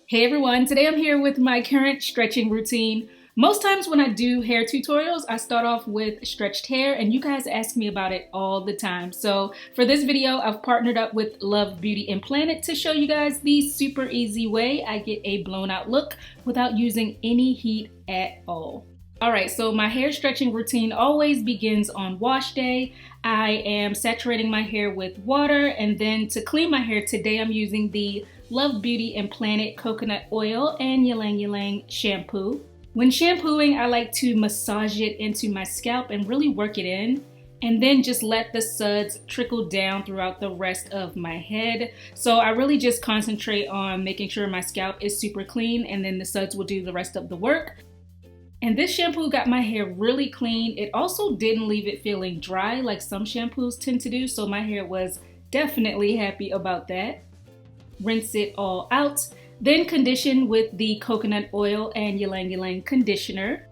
Hey everyone, today I'm here with my current stretching routine. Most times when I do hair tutorials, I start off with stretched hair and you guys ask me about it all the time. So for this video, I've partnered up with Love Beauty and Planet to show you guys the super easy way I get a blown out look without using any heat at all. Alright, so my hair stretching routine always begins on wash day. I am saturating my hair with water, and then to clean my hair today I'm using the Love Beauty and Planet coconut oil and ylang ylang shampoo. When shampooing, I like to massage it into my scalp and really work it in, and then just let the suds trickle down throughout the rest of my head. So I really just concentrate on making sure my scalp is super clean, and then the suds will do the rest of the work. And this shampoo got my hair really clean. It also didn't leave it feeling dry like some shampoos tend to do, so my hair was definitely happy about that. Rinse it all out, then condition with the coconut oil and ylang ylang conditioner.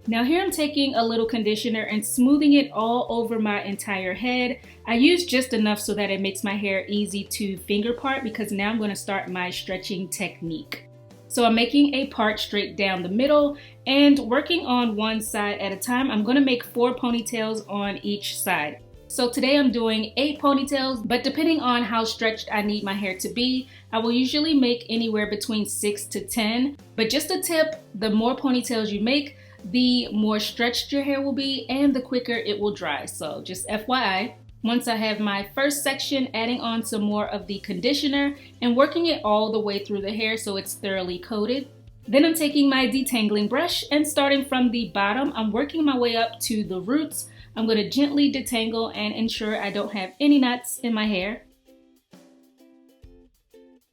Now here I'm taking a little conditioner and smoothing it all over my entire head. I use just enough so that it makes my hair easy to finger part, because now I'm going to start my stretching technique. So I'm making a part straight down the middle and working on one side at a time. I'm going to make 4 ponytails on each side. So today I'm doing 8 ponytails, but depending on how stretched I need my hair to be, I will usually make anywhere between 6 to 10. But just a tip, the more ponytails you make, the more stretched your hair will be and the quicker it will dry. So just FYI. Once I have my first section, adding on some more of the conditioner and working it all the way through the hair so it's thoroughly coated. Then I'm taking my detangling brush and starting from the bottom, I'm working my way up to the roots. I'm going to gently detangle and ensure I don't have any knots in my hair.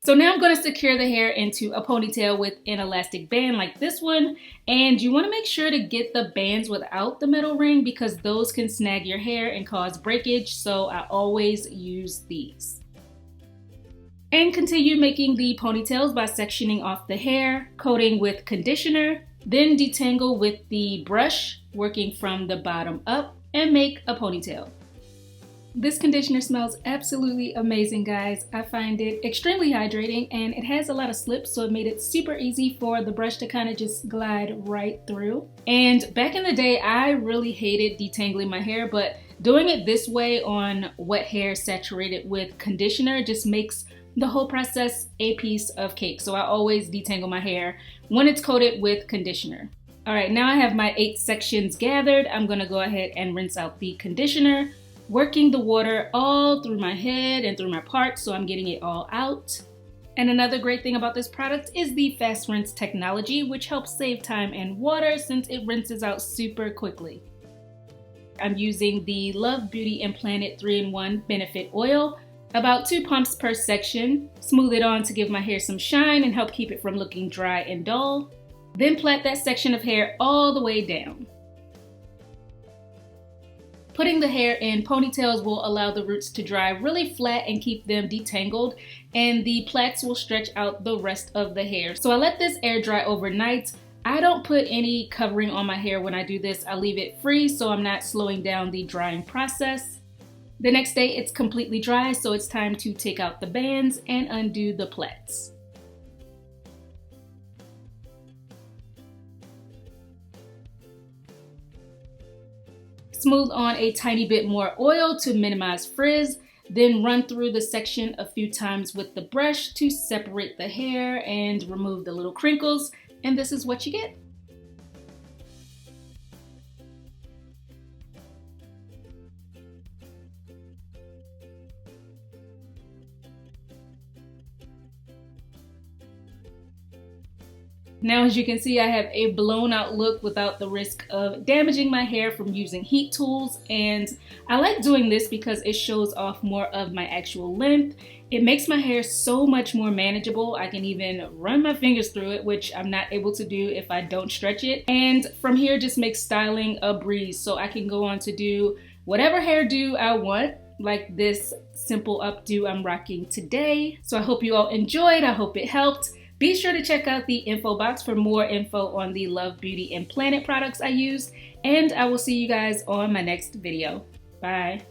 So now I'm going to secure the hair into a ponytail with an elastic band like this one. And you want to make sure to get the bands without the metal ring, because those can snag your hair and cause breakage. So I always use these. And continue making the ponytails by sectioning off the hair, coating with conditioner, then detangle with the brush, working from the bottom up, and make a ponytail. This conditioner smells absolutely amazing, guys. I find it extremely hydrating and it has a lot of slip, so it made it super easy for the brush to kind of just glide right through. And back in the day, I really hated detangling my hair, but doing it this way on wet hair saturated with conditioner just makes the whole process a piece of cake. So I always detangle my hair when it's coated with conditioner. All right, now I have my 8 sections gathered. I'm gonna go ahead and rinse out the conditioner, working the water all through my head and through my parts so I'm getting it all out. And another great thing about this product is the fast rinse technology, which helps save time and water since it rinses out super quickly. I'm using the Love Beauty and Planet 3-in-1 Benefit Oil, about 2 pumps per section. Smooth it on to give my hair some shine and help keep it from looking dry and dull. Then plait that section of hair all the way down. Putting the hair in ponytails will allow the roots to dry really flat and keep them detangled, and the plaits will stretch out the rest of the hair. So I let this air dry overnight. I don't put any covering on my hair when I do this. I leave it free so I'm not slowing down the drying process. The next day it's completely dry, so it's time to take out the bands and undo the plaits. Smooth on a tiny bit more oil to minimize frizz, then run through the section a few times with the brush to separate the hair and remove the little crinkles, and this is what you get. Now, as you can see, I have a blown out look without the risk of damaging my hair from using heat tools. And I like doing this because it shows off more of my actual length. It makes my hair so much more manageable. I can even run my fingers through it, which I'm not able to do if I don't stretch it. And from here just makes styling a breeze. So I can go on to do whatever hairdo I want, like this simple updo I'm rocking today. So I hope you all enjoyed. I hope it helped. Be sure to check out the info box for more info on the Love Beauty and Planet products I use, and I will see you guys on my next video. Bye.